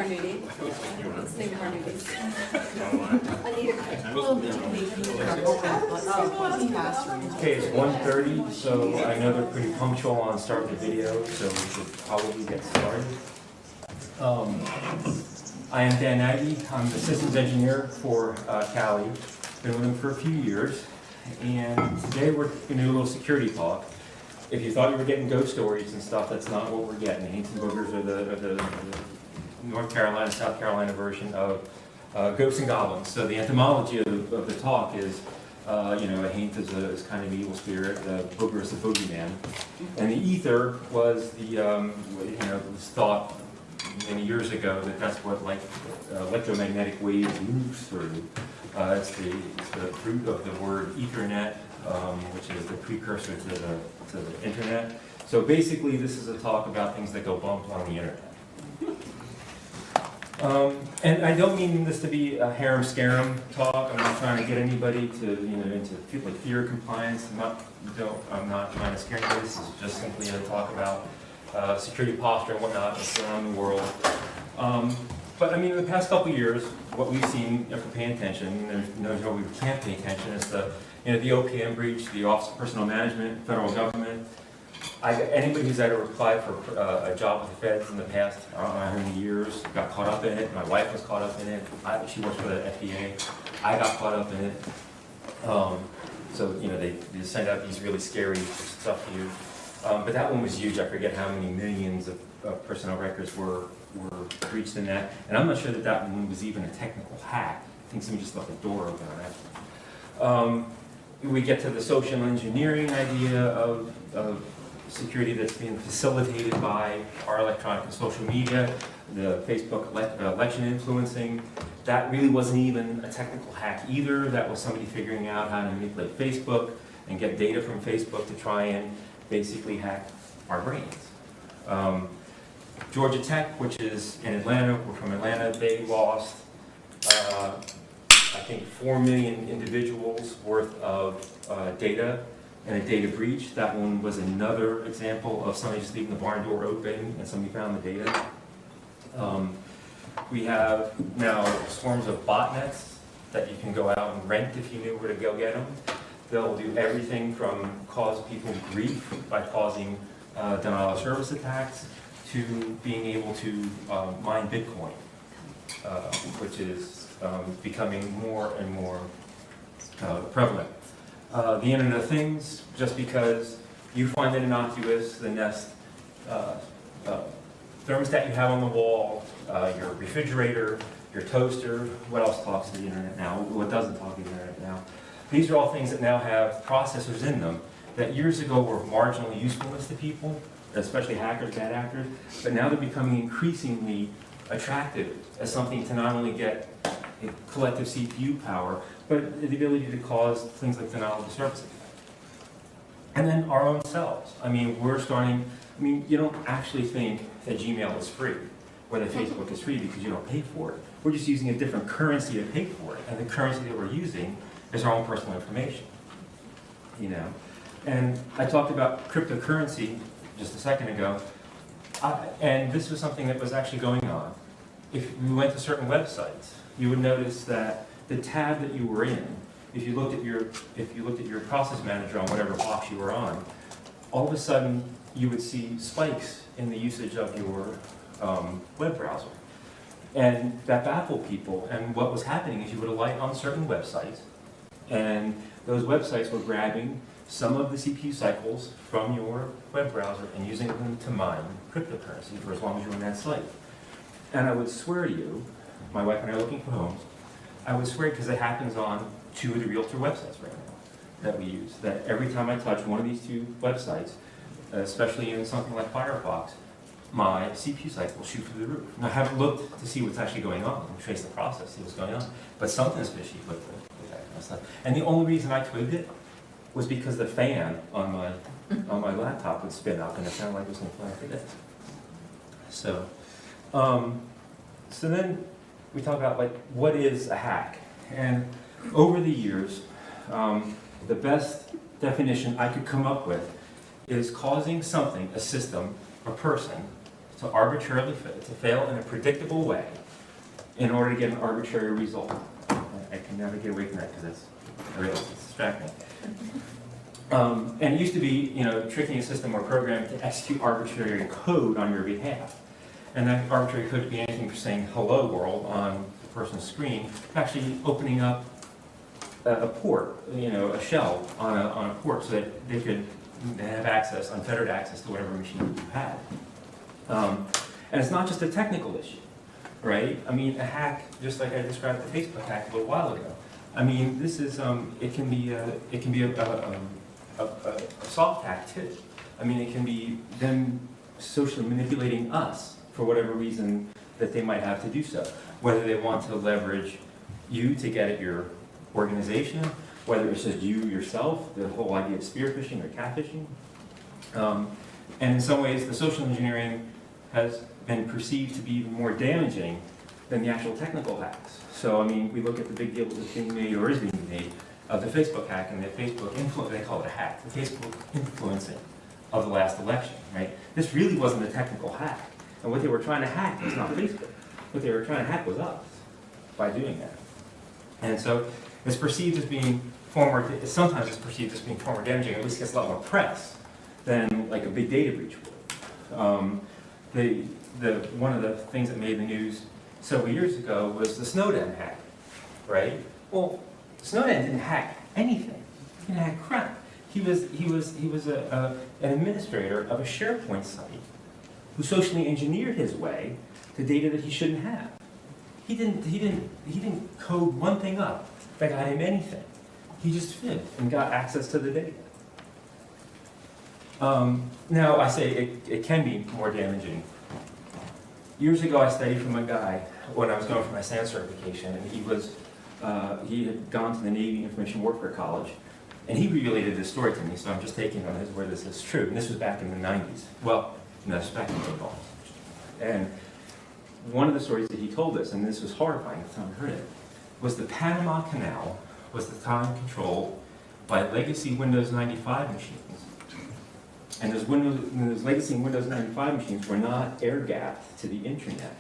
our nudie. Let's think of our nudies. Okay, it's 1:30, so I know they're pretty punctual on starting the video, so we should probably get started. I am Dan Nagy. I'm the systems engineer for Cali. Been with them for a few years, and today we're going to do a little security talk. If you thought you were getting ghost stories and stuff, that's not what we're getting. Haints and Boogers are the North Carolina, South Carolina version of ghosts and goblins. So the etymology of the talk is, a Haint is kind of an evil spirit, Booger is the boogeyman. And the ether was the, it was thought many years ago that that's what electromagnetic waves move through. It's the root of the word Ethernet, which is the precursor to the internet. So basically, this is a talk about things that go bump on the internet. And I don't mean this to be a harem scarum talk. I'm not trying to get anybody to into fear compliance. I'm not trying to scare anybody. This is just simply a talk about security posture and whatnot around the world. But I mean, in the past couple of years, what we've seen, if we're paying attention, there's no way we can't pay attention, is the OPM breach, the Office of Personnel Management, federal government. Anybody who's ever applied for a job with the feds in the past, I don't know how many years, got caught up in it. My wife was caught up in it. She works for the FDA. I got caught up in it. They just send out these really scary stuff to you. But that one was huge. I forget how many millions of personnel records were breached in that. And I'm not sure that one was even a technical hack. I think somebody just left the door open on that. We get to the social engineering idea of security that's being facilitated by our electronic and social media, the Facebook election influencing. That really wasn't even a technical hack either. That was somebody figuring out how to manipulate Facebook and get data from Facebook to try and basically hack our brains. Georgia Tech, which is in Atlanta, we're from Atlanta, they lost, I think, 4 million individuals worth of data in a data breach. That one was another example of somebody just leaving the barn door open and somebody found the data. We have now swarms of botnets that you can go out and rent if you knew where to go get them. They'll do everything from cause people grief by causing denial of service attacks to being able to mine Bitcoin, which is becoming more and more prevalent. The Internet of Things, just because you find it innocuous, the Nest thermostat you have on the wall, your refrigerator, your toaster, what else talks to the Internet now? What doesn't talk to the Internet now? These are all things that now have processors in them that years ago were marginally usefulness to people, especially hackers, bad actors, but now they're becoming increasingly attractive as something to not only get collective CPU power, but the ability to cause things like denial of service. And then our own selves. I mean, you don't actually think that Gmail is free, or that Facebook is free because you don't pay for it. We're just using a different currency to pay for it, and the currency that we're using is our own personal information. And I talked about cryptocurrency just a second ago, and this was something that was actually going on. If we went to certain websites, you would notice that the tab that you were in, if you looked at your process manager on whatever box you were on, all of a sudden you would see spikes in the usage of your web browser. And that baffled people. And what was happening is you would alight on certain websites, and those websites were grabbing some of the CPU cycles from your web browser and using them to mine cryptocurrency for as long as you're on that site. And I would swear to you, my wife and I are looking for homes, I would swear, because it happens on 2 of the realtor websites right now that we use, that every time I touch one of these 2 websites, especially in something like Firefox, my CPU cycle will shoot through the roof. Now, I haven't looked to see what's actually going on and trace the process, see what's going on, but something's fishy with that kind of stuff. And the only reason I twigged it was because the fan on my laptop would spin up, and it sounded like it was going to fly off the desk. So then we talk about what is a hack, and over the years, the best definition I could come up with is causing something, a system, a person, to arbitrarily to fail in a predictable way in order to get an arbitrary result. I can never get away from that because I realize it's distracting. And it used to be, tricking a system or program to execute arbitrary code on your behalf. And that arbitrary code could be anything from saying hello world on the person's screen to actually opening up a port, a shell on a port so that they could have access, unfettered access to whatever machine you had. And it's not just a technical issue, right? I mean, a hack, just like I described the Facebook hack a little while ago. I mean, this is, it can be a soft hack too. I mean, it can be them socially manipulating us for whatever reason that they might have to do so. Whether they want to leverage you to get at your organization, whether it's just you yourself, the whole idea of spear phishing or catfishing. And in some ways, the social engineering has been perceived to be even more damaging than the actual technical hacks. So, I mean, we look at the big deal that's being made or is being made of the Facebook hack and the Facebook influence, they call it a hack, the Facebook influencing of the last election, right? This really wasn't a technical hack. And what they were trying to hack was not Facebook. What they were trying to hack was us by doing that. And so it's perceived as being sometimes it's perceived as being far more damaging, or at least gets a lot more press than like a big data breach would. One of the things that made the news several years ago was the Snowden hack, right? Well, Snowden didn't hack anything. He didn't hack crap. He was an administrator of a SharePoint site who socially engineered his way to data that he shouldn't have. He didn't code one thing up that got him anything. He just fibbed and got access to the data. Now, I say it can be more damaging. Years ago, I studied from a guy when I was going for my SAN certification, and he had gone to the Navy Information Warfare College, and he related this story to me, so I'm just taking on his word this is true. And this was back in the 90s. Well, no, this was back in the football. And one of the stories that he told us, and this was horrifying at the time I heard it, was the Panama Canal was the time controlled by legacy Windows 95 machines. And those legacy Windows 95 machines were not air-gapped to the internet.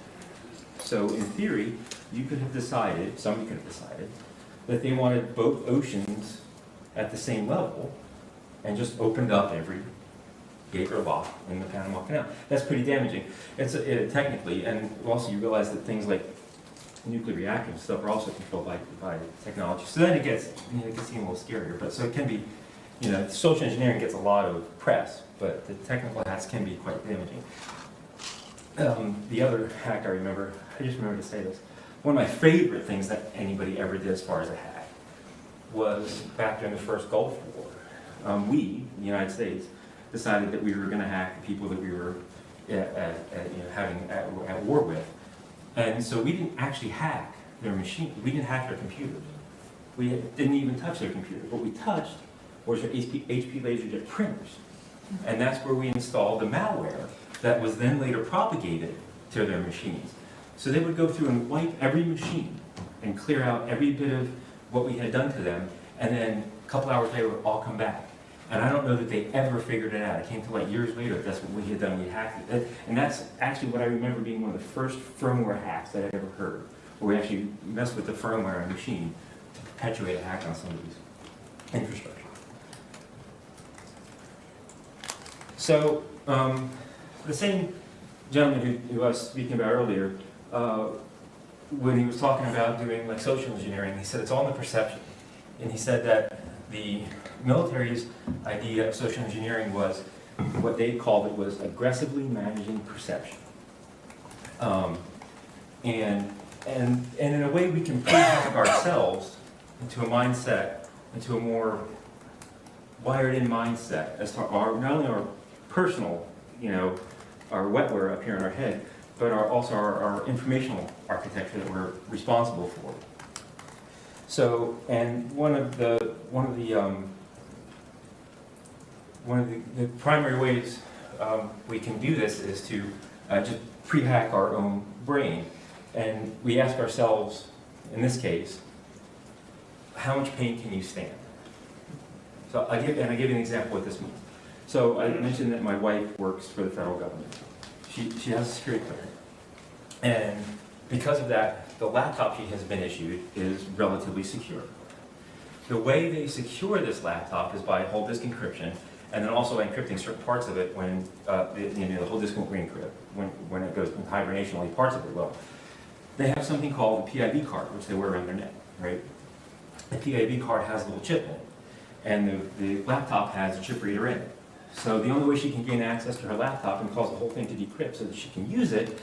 So in theory, you could have decided, somebody could have decided, that they wanted both oceans at the same level and just opened up every gate or lock in the Panama Canal. That's pretty damaging. It's technically, and also you realize that things like nuclear reactors and stuff are also controlled by technology. So then it gets even a little scarier. But so it can be, social engineering gets a lot of press, but the technical hacks can be quite damaging. The other hack I just remember to say this. One of my favorite things that anybody ever did as far as a hack was back during the first Gulf War. We, the United States, decided that we were going to hack the people that we were at war with. And so we didn't actually hack their machine. We didn't hack their computers. We didn't even touch their computers. What we touched was their HP LaserJet printers. And that's where we installed the malware that was then later propagated to their machines. So they would go through and wipe every machine and clear out every bit of what we had done to them, and then a couple hours later it would all come back. And I don't know that they ever figured it out. It came to years later that's what we had done. We hacked it. And that's actually what I remember being one of the first firmware hacks that I'd ever heard, where we actually messed with the firmware on a machine to perpetuate a hack on somebody's infrastructure. So the same gentleman who I was speaking about earlier, when he was talking about doing social engineering, he said it's all in the perception. And he said that the military's idea of social engineering was, what they called it was aggressively managing perception. And in a way we can pre-hack ourselves into a mindset, into a more wired-in mindset as to not only our personal, our wetware up here in our head, but also our informational architecture that we're responsible for. So, and one of the primary ways we can do this is to just pre-hack our own brain, and we ask ourselves, in this case, how much pain can you stand? So I give you an example what this means. So I mentioned that my wife works for the federal government. She has a security clearance. And because of that, the laptop she has been issued is relatively secure. The way they secure this laptop is by whole disk encryption, and then also encrypting certain parts of it when the whole disk won't re-encrypt. When it goes in hibernation, only parts of it will. They have something called a PIV card, which they wear around their neck, right? The PIV card has a little chip in it, and the laptop has a chip reader in it. So the only way she can gain access to her laptop and cause the whole thing to decrypt so that she can use it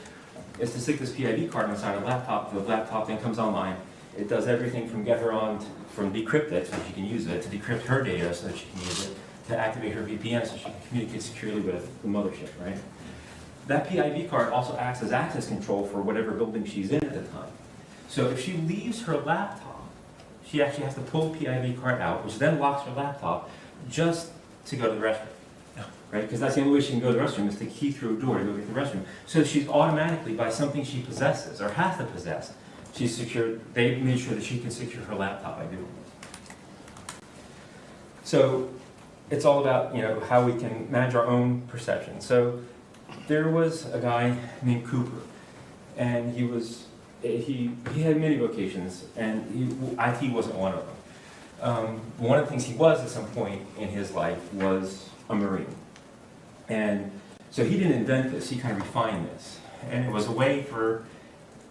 is to stick this PIV card inside her laptop. The laptop then comes online. It does everything from get her on, from decrypt it so that she can use it, to decrypt her data so that she can use it, to activate her VPN so she can communicate securely with the mothership, right? That PIV card also acts as access control for whatever building she's in at the time. So if she leaves her laptop, she actually has to pull the PIV card out, which then locks her laptop just to go to the restroom. Right? Because that's the only way she can go to the restroom is to key through a door to go get the restroom. So she's automatically, by something she possesses or has to possess, she's secured. They made sure that she can secure her laptop by doing this. So it's all about how we can manage our own perception. So there was a guy named Cooper, and he had many vocations, and IT wasn't one of them. One of the things he was at some point in his life was a Marine. And so he didn't invent this, he kind of refined this. And it was a way for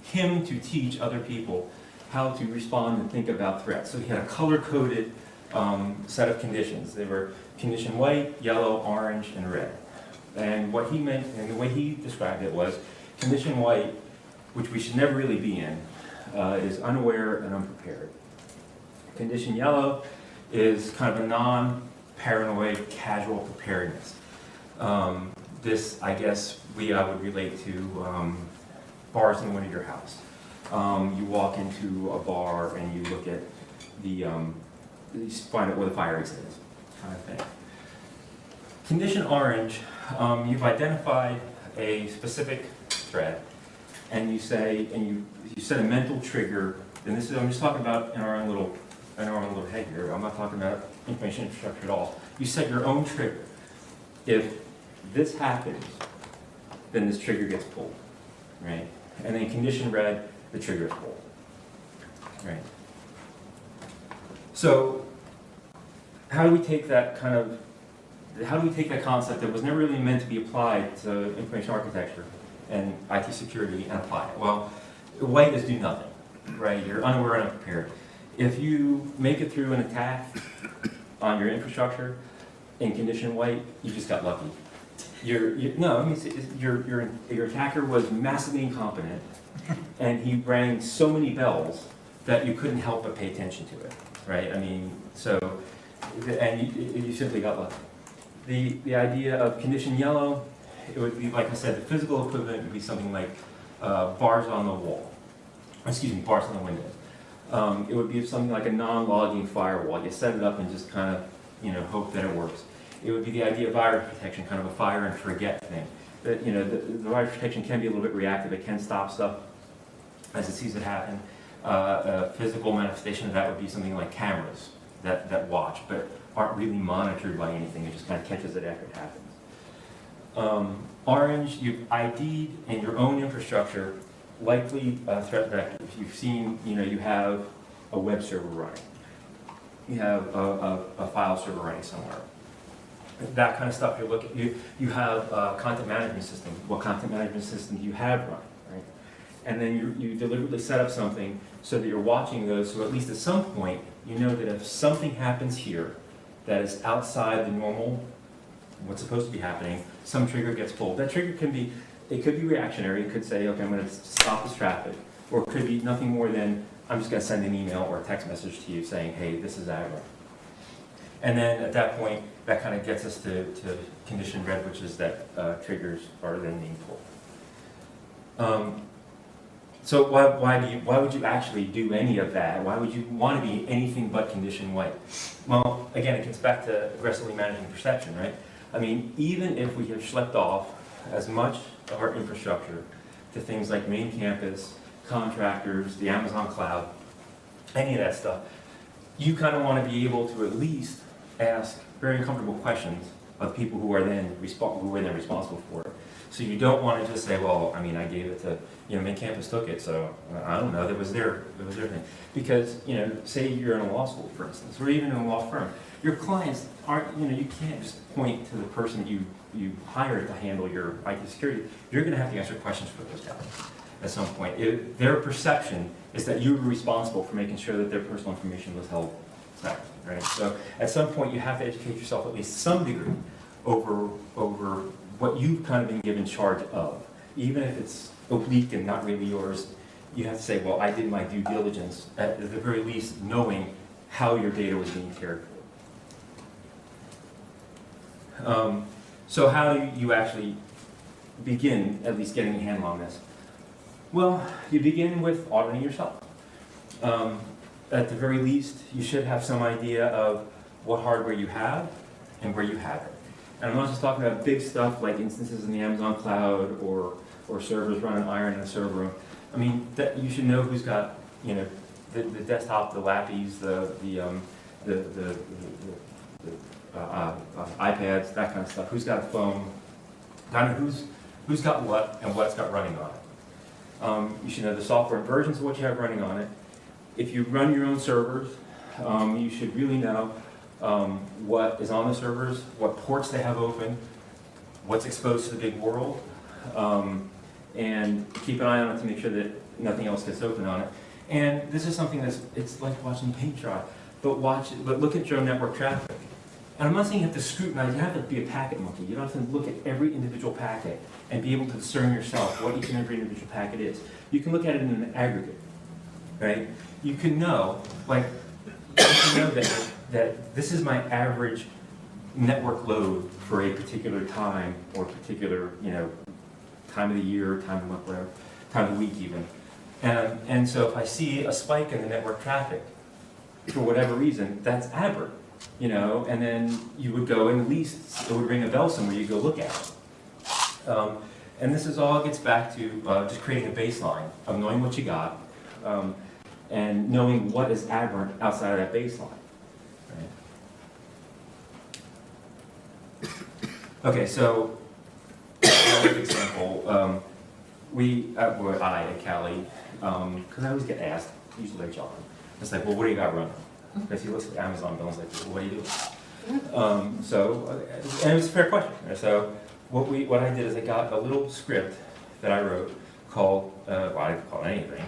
him to teach other people how to respond and think about threats. So he had a color-coded set of conditions. They were condition white, yellow, orange, and red. And what he meant, and the way he described it was, condition white, which we should never really be in, is unaware and unprepared. Condition yellow is kind of a non-paranoid, casual preparedness. This, I guess, I would relate to bars in the window of your house. You walk into a bar and you look at you find out where the fire exit is, kind of thing. Condition orange, you've identified a specific threat, and you set a mental trigger, and this is, I'm just talking about in our own little head here. I'm not talking about information infrastructure at all. You set your own trigger. If this happens, then this trigger gets pulled, right? And then condition red, the trigger is pulled, right? So how do we take that concept that was never really meant to be applied to information architecture and IT security and apply it? Well, white is do nothing, right? You're unaware and unprepared. If you make it through an attack on your infrastructure in condition white, you just got lucky. Your attacker was massively incompetent, and he rang so many bells that you couldn't help but pay attention to it, right? I mean, you simply got lucky. The idea of condition yellow, it would be, like I said, the physical equivalent would be something like bars on the wall. Bars on the windows. It would be something like a non-logging firewall. You set it up and just kind of, hope that it works. It would be the idea of virus protection, kind of a fire and forget thing. That the virus protection can be a little bit reactive. It can stop stuff as it sees it happen. A physical manifestation of that would be something like cameras that watch, but aren't really monitored by anything. It just kind of catches it after it happens. Orange, you've ID'd in your own infrastructure likely threat vectors. You've seen, you have a web server running. You have a file server running somewhere. That kind of stuff you're looking. You have a content management system. What content management system do you have running, right? And then you deliberately set up something so that you're watching those. So at least at some point, you know that if something happens here that is outside the normal, what's supposed to be happening, some trigger gets pulled. That trigger could be reactionary. It could say, okay, I'm going to stop this traffic, or it could be nothing more than I'm just going to send an email or a text message to you saying, hey, this is aggro. And then at that point, that kind of gets us to condition red, which is that triggers are then being pulled. So why would you actually do any of that? Why would you want to be anything but condition white? Well, again, it gets back to aggressively managing perception, right? I mean, even if we have schlepped off as much of our infrastructure to things like main campus, contractors, the Amazon cloud, any of that stuff, you kind of want to be able to at least ask very uncomfortable questions of people who are then responsible for it. So you don't want to just say, well, I mean, I gave it to, main campus took it, so I don't know, it was their thing. Because, say you're in a law school, for instance, or even in a law firm, your clients aren't, you can't just point to the person you hired to handle your IT security. You're going to have to answer questions for those guys at some point. Their perception is that you were responsible for making sure that their personal information was held safe, right? So at some point, you have to educate yourself at least some degree over what you've kind of been given charge of. Even if it's oblique and not really yours, you have to say, well, I did my due diligence, at the very least knowing how your data was being cared for. So how do you actually begin at least getting a handle on this? Well, you begin with auditing yourself. At the very least, you should have some idea of what hardware you have and where you have it. And I'm not just talking about big stuff like instances in the Amazon cloud or servers running iron in a server room. I mean, you should know who's got, the desktop, the lappies, the iPads, that kind of stuff. Who's got a phone? Kind of who's got what and what it's got running on it. You should know the software versions of what you have running on it. If you run your own servers, you should really know what is on the servers, what ports they have open, what's exposed to the big world, and keep an eye on it to make sure that nothing else gets open on it. And this is something it's like watching paint dry, but look at your network traffic. And I'm not saying you have to scrutinize, you have to be a packet monkey. You don't have to look at every individual packet and be able to discern yourself what each and every individual packet is. You can look at it in an aggregate, right? You can know, that this is my average network load for a particular time or particular, time of the year, time of the month, whatever, time of the week even. And so if I see a spike in the network traffic, for whatever reason, that's aberrant, and then you would go and at least it would ring a bell somewhere, you go look at it. And this all gets back to just creating a baseline of knowing what you got and knowing what is aberrant outside of that baseline. Right? Okay, so another example, I at Cali, because I always get asked, usually by John, it's like, well, what do you got running? Because he looks at Amazon bills like, well, what do you do? And it was a fair question. So what I did is I got a little script that I wrote called, I didn't call it anything,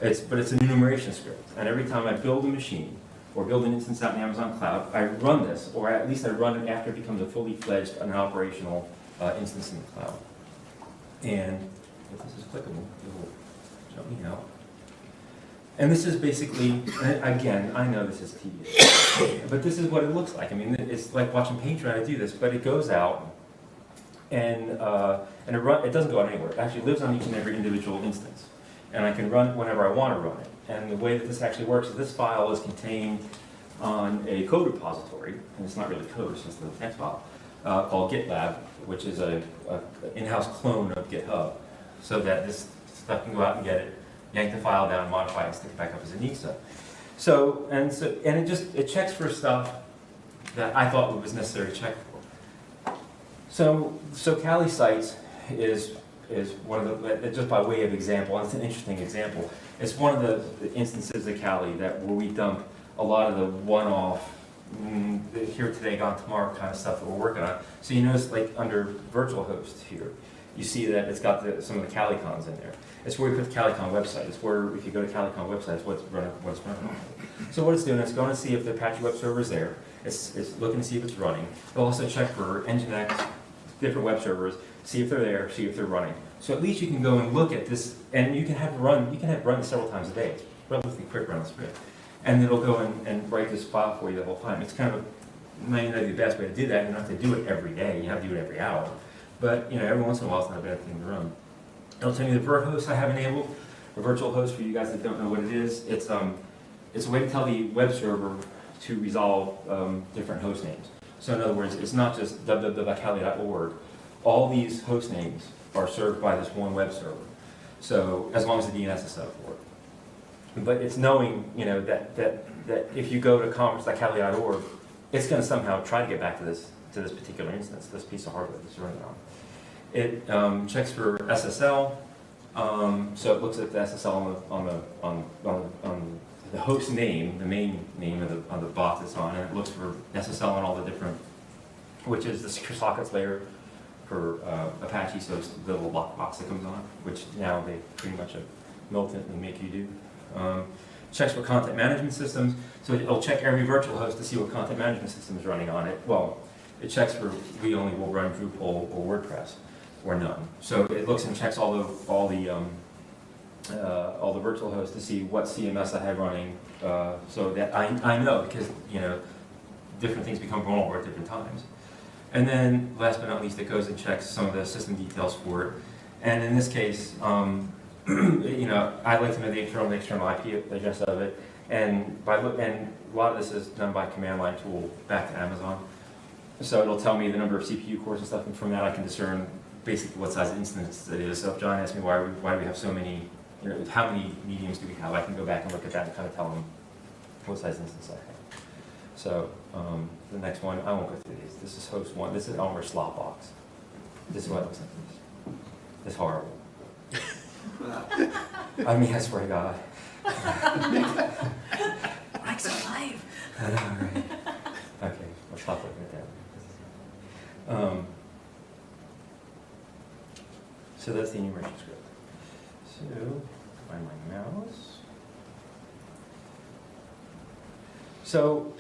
but it's an enumeration script. And every time I build a machine or build an instance out in the Amazon cloud, I run this, or at least I run it after it becomes a fully fledged and operational instance in the cloud. And if this is clickable, it will show me out. And this is basically, again, I know this is tedious, but this is what it looks like. I mean, it's like watching paint try to do this, but it goes out and it doesn't go out anywhere. It actually lives on each and every individual instance. And I can run it whenever I want to run it. And the way that this actually works is this file is contained on a code repository, and it's not really code, it's just a text file, called GitLab, which is an in-house clone of GitHub, so that this stuff can go out and get it, yank the file down, modify it, and stick it back up as an exa. And it checks for stuff that I thought was necessary to check for. So Kali Sites is one of the, just by way of example, and it's an interesting example, it's one of the instances of Kali where we dump a lot of the one-off, here today, gone tomorrow kind of stuff that we're working on. So you notice like under virtual host here, you see that it's got some of the CaliCons in there. It's where we put the CaliCon website. It's where if you go to CaliCon website, it's what's running on. So what it's doing, it's going to see if the Apache web server is there. It's looking to see if it's running. It'll also check for Nginx, different web servers, see if they're there, see if they're running. So at least you can go and look at this, and you can have it run several times a day. It's relatively quick run the script. And it'll go and write this file for you the whole time. It's kind of may not be the best way to do that. You don't have to do it every day. You have to do it every hour. But every once in a while, it's not a bad thing to run. It'll tell you the vir host I have enabled. A virtual host, for you guys that don't know what it is, it's a way to tell the web server to resolve different host names. So in other words, it's not just www.kali.org. All these host names are served by this one web server. So as long as the DNS is set up for it. But it's knowing, that if you go to conference.kali.org, it's going to somehow try to get back to this particular instance, this piece of hardware that's running on. It checks for SSL, so it looks at the SSL on the host name, the main name of the box it's on, and it looks for SSL on all the different, which is the secure sockets layer for Apache, so it's the little box that comes on, which now they pretty much have melted and make you do. Checks for content management systems, so it'll check every virtual host to see what content management system is running on it. Well, it checks for, we only will run Drupal or WordPress, or none. So it looks and checks all the virtual hosts to see what CMS I have running, so that I know, because different things become vulnerable at different times. And then, last but not least, it goes and checks some of the system details for it. And in this case, I'd like to know the internal and external IP address of it. And a lot of this is done by command line tool back to Amazon. So it'll tell me the number of CPU cores and stuff, and from that I can discern basically what size instance it is. So if John asks me why do we have so many, how many mediums do we have, I can go back and look at that and kind of tell him what size instance I have. So the next one, I won't go through these. This is host 1. This is Elmer Slopbox. This is what it looks like. It's horrible. I mean, I swear to God. Mike's alive. I know, right? Okay, we'll stop looking at that. So that's the enumeration script. So, find my mouse. So,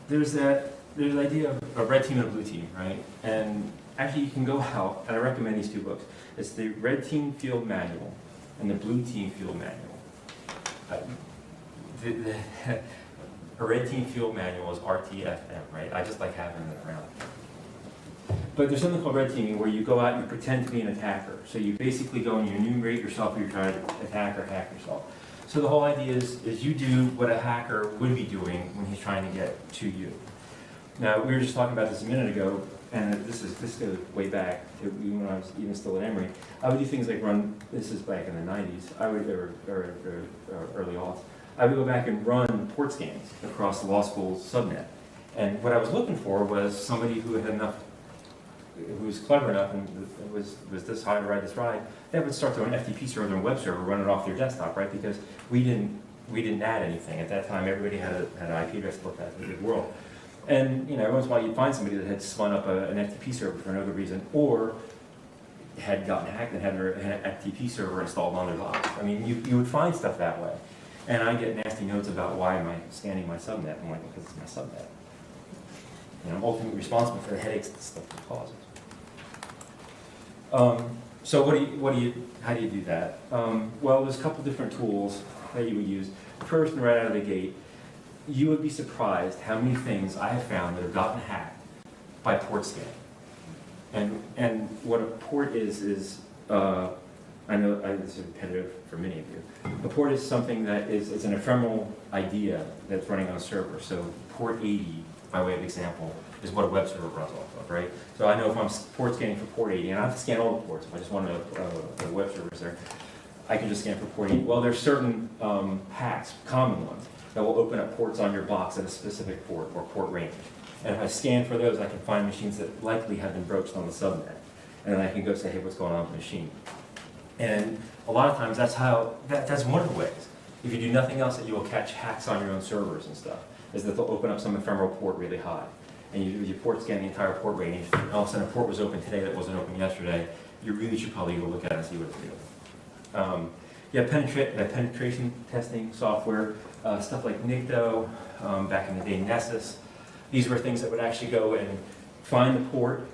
there's the idea of a red team and a blue team, right? And actually you can go out, and I recommend these two books. It's the Red Team Field Manual and the Blue Team Field Manual. A Red Team Field Manual is RTFM, right? I just like having it around. But there's something called red teaming where you go out and you pretend to be an attacker. So you basically go and you enumerate yourself, or you're trying to attack or hack yourself. So the whole idea is you do what a hacker would be doing when he's trying to get to you. Now, we were just talking about this a minute ago, and this goes way back to when I was even still at Emory. I would do things like this is back in the 90s, or early aughts. I would go back and run port scans across the law school subnet. And what I was looking for was somebody who was clever enough and was this high to ride this ride, that would start their own FTP server and web server, run it off their desktop, right? Because we didn't add anything. At that time, everybody had an IP address to look at in the big world. And every once in a while you'd find somebody that had spun up an FTP server for no good reason, or had gotten hacked and had an FTP server installed on their box. I mean, you would find stuff that way. And I get nasty notes about why am I scanning my subnet. I'm like, because it's my subnet. I'm ultimately responsible for the headaches that stuff causes. So how do you do that? Well, there's a couple different tools that you would use. First, and right out of the gate, you would be surprised how many things I have found that have gotten hacked by port scanning. And what a port is I know this is repetitive for many of you. A port is something that it's an ephemeral idea that's running on a server. So port 80, by way of example, is what a web server runs off of, right? So I know if I'm port scanning for port 80, and I have to scan all the ports. If I just want a web server there, I can just scan for port 80. Well, there's certain hacks, common ones, that will open up ports on your box at a specific port or port range. And if I scan for those, I can find machines that likely have been broached on the subnet. And then I can go say, hey, what's going on with the machine? And a lot of times that's one of the ways. If you do nothing else, that you will catch hacks on your own servers and stuff, is that they'll open up some ephemeral port really high. And you port scan the entire port range, and all of a sudden a port was open today that wasn't open yesterday. You really should probably go look at it and see what it's doing. Penetration testing software, stuff like Nikto, back in the day Nessus. These were things that would actually go and find the port,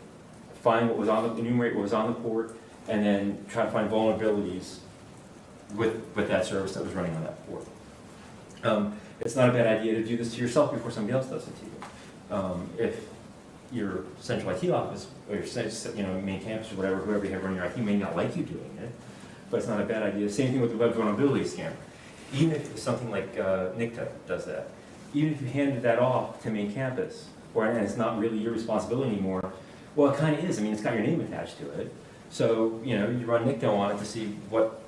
enumerate what was on the port, and then try to find vulnerabilities with that service that was running on that port. It's not a bad idea to do this to yourself before somebody else does it to you. If your central IT office, or your main campus, or whatever, whoever you have running your IT may not like you doing it, but it's not a bad idea. Same thing with the web vulnerability scanner. Even if something like Nikto does that, even if you handed that off to main campus, and it's not really your responsibility anymore, well, it kind of is. I mean, it's got your name attached to it. So, you run Nikto on it to see what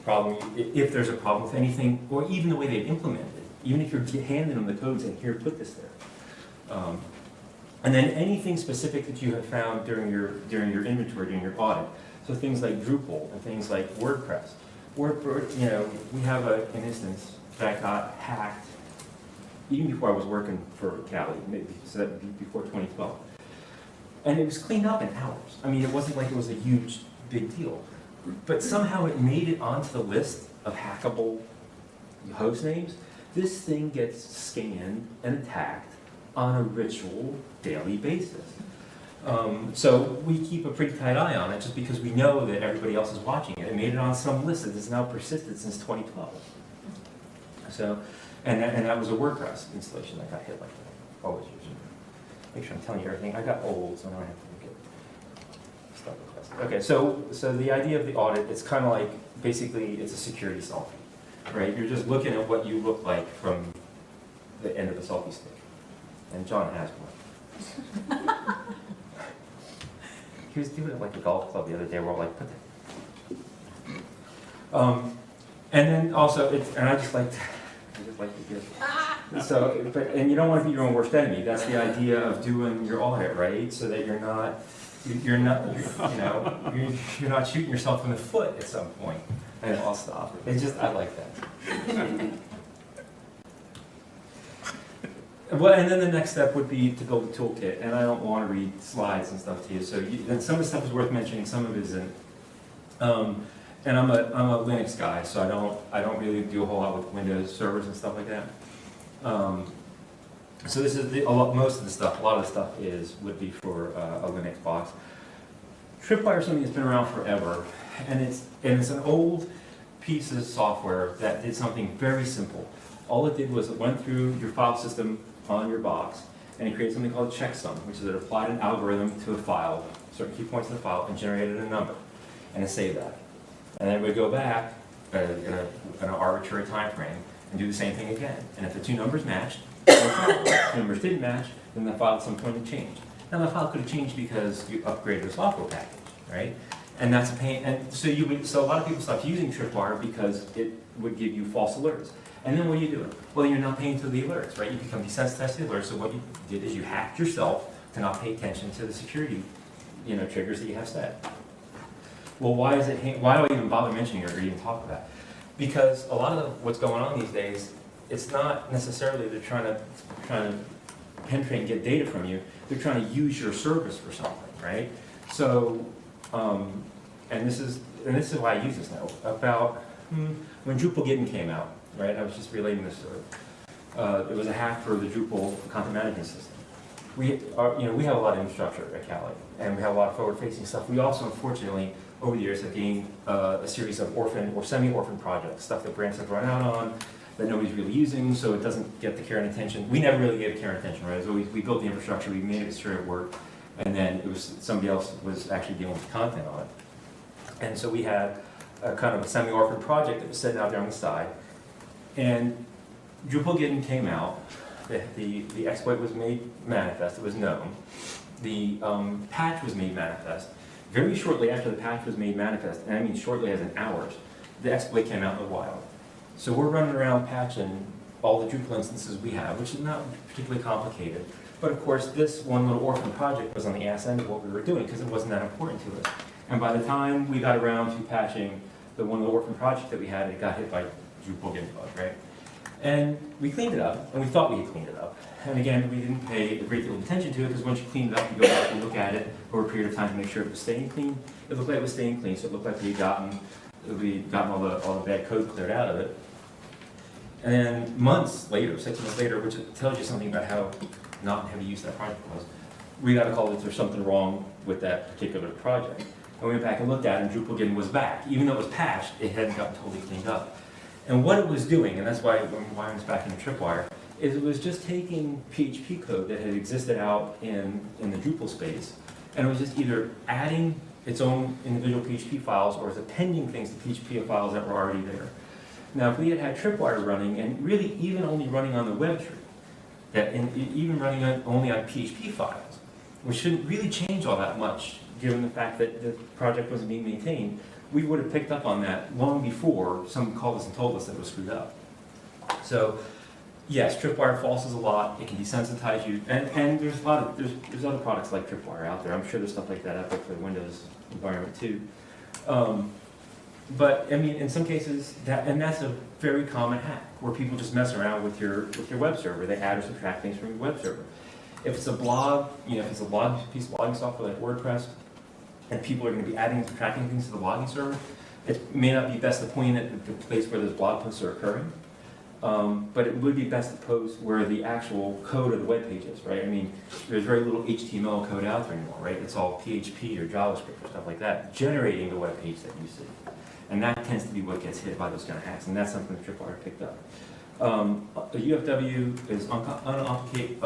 problem, if there's a problem with anything, or even the way they implement it. Even if you're handing them the code saying, here, put this there. And then anything specific that you have found during your inventory, during your audit. So things like Drupal and things like WordPress. You know, we have an instance that got hacked even before I was working for Cali, maybe so that would be before 2012. And it was cleaned up in hours. I mean, it wasn't like it was a huge, big deal. But somehow it made it onto the list of hackable host names. This thing gets scanned and attacked on a ritual daily basis. So we keep a pretty tight eye on it just because we know that everybody else is watching it. It made it on some list that has now persisted since 2012. So, and that was a WordPress installation that got hit like that. Always using. Make sure I'm telling you everything. I got old, so I don't have to look at stuff like that. Okay, so the idea of the audit, it's kind of like, basically, it's a security selfie, right? You're just looking at what you look like from the end of the selfie stick. And John has one. He was doing it like a golf club the other day. We're all like, put that. And then also, and I just like to give. So, and you don't want to be your own worst enemy. That's the idea of doing your audit, right? So that you're not shooting yourself in the foot at some point. And I'll stop. It's just, I like that. Well, and then the next step would be to build a toolkit, and I don't want to read slides and stuff to you, so then some of the stuff is worth mentioning, some of it isn't. And I'm a Linux guy, so I don't really do a whole lot with Windows servers and stuff like that. So this is most of the stuff. A lot of the stuff would be for a Linux box. Tripwire is something that's been around forever, and it's an old piece of software that did something very simple. All it did was it went through your file system on your box, and it created something called a checksum, which is it applied an algorithm to a file, certain key points in the file, and generated a number, and it saved that. And then it would go back in an arbitrary time frame and do the same thing again. And if the two numbers matched, if the two numbers didn't match, then the file at some point had changed. Now the file could have changed because you upgraded the software package, right? And that's a pain. And so a lot of people stopped using Tripwire because it would give you false alerts. And then what are you doing? Well, you're not paying to the alerts, right? You become desensitized to the alerts. So what you did is you hacked yourself to not pay attention to the security, triggers that you have set. Well, why do I even bother mentioning it or even talk about it? Because a lot of what's going on these days, it's not necessarily they're trying to penetrate and get data from you. They're trying to use your service for something, right? So, and this is why I use this now. About when Drupal came out, right? I was just relating this story. It was a hack for the Drupal content management system. We have a lot of infrastructure at Cali, and we have a lot of forward-facing stuff. We also, unfortunately, over the years have gained a series of orphan or semi-orphan projects, stuff that brands have run out on, that nobody's really using, so it doesn't get the care and attention. We never really gave it care and attention, right? We built the infrastructure, we made sure it worked, and then it was somebody else was actually dealing with the content on it. And so we had a kind of a semi-orphan project that was sitting out there on the side, and Drupal came out. The exploit was made manifest, it was known. The patch was made manifest. Very shortly after the patch was made manifest, and I mean shortly as in hours, the exploit came out in the wild. So we're running around patching all the Drupal instances we have, which is not particularly complicated. But of course, this one little orphan project was on the ass end of what we were doing because it wasn't that important to us. And by the time we got around to patching the one little orphan project that we had, it got hit by Drupal bug, right? And we cleaned it up, and we thought we had cleaned it up. And again, we didn't pay a great deal of attention to it because once you clean it up, you go back and look at it over a period of time to make sure it was staying clean. It looked like it was staying clean, so it looked like we'd gotten all the bad code cleared out of it. And then months later, 6 months later, which tells you something about how not heavy use that project was, we got a call that there's something wrong with that particular project. And we went back and looked at it, and Drupal was back. Even though it was patched, it hadn't gotten totally cleaned up. And what it was doing, and that's why I was back in the Tripwire, is it was just taking PHP code that had existed out in the Drupal space, and it was just either adding its own individual PHP files or was appending things to PHP files that were already there. Now, if we had Tripwire running, and really even only running on the web tree, even running only on PHP files, which shouldn't really change all that much, given the fact that the project wasn't being maintained, we would have picked up on that long before someone called us and told us that it was screwed up. So Yes, tripwire falses a lot. It can desensitize you, and there's a lot of there's other products like tripwire out there. I'm sure there's stuff like that out there for the Windows environment too. But I mean, in some cases, that's a very common hack where people just mess around with your web server. They add or subtract things from your web server. If it's a blog, if it's a piece of blogging software like WordPress, and people are going to be adding and subtracting things to the blogging server, it may not be best to point at the place where those blog posts are occurring. But it would be best to post where the actual code of the web page is, right? I mean, there's very little HTML code out there anymore, right? It's all PHP or JavaScript or stuff like that, generating the web page that you see. And that tends to be what gets hit by those kind of hacks, and that's something that Tripwire picked up. The UFW is uncomplicated